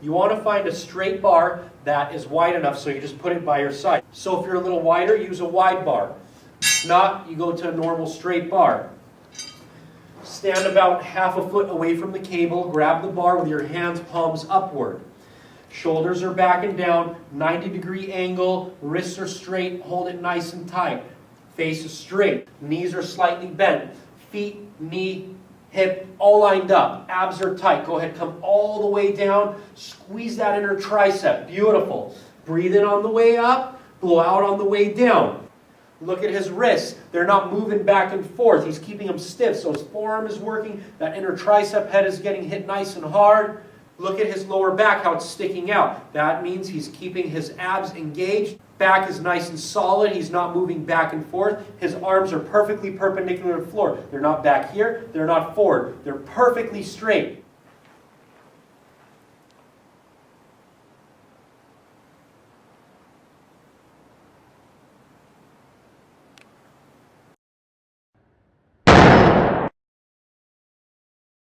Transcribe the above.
You want to find a straight bar that is wide enough so you just put it by your side. So if you're a little wider, use a wide bar. If not, you go to a normal straight bar. Stand about half a foot away from the cable. Grab the bar with your hands palms upward. Shoulders are back and down, 90-degree angle, wrists are straight, hold it nice and tight. Face is straight, knees are slightly bent, feet, knee, hip, all lined up. Abs are tight. Go ahead, come all the way down, squeeze that inner tricep. Beautiful. Breathe in on the way up, blow out on the way down. Look at his wrists. They're not moving back and forth. He's keeping them stiff, so his forearm is working. That inner tricep head is getting hit nice and hard. Look at his lower back, how it's sticking out. That means he's keeping his abs engaged. Back is nice and solid. He's not moving back and forth. His arms are perfectly perpendicular to the floor. They're not back here. They're not forward. They're perfectly straight.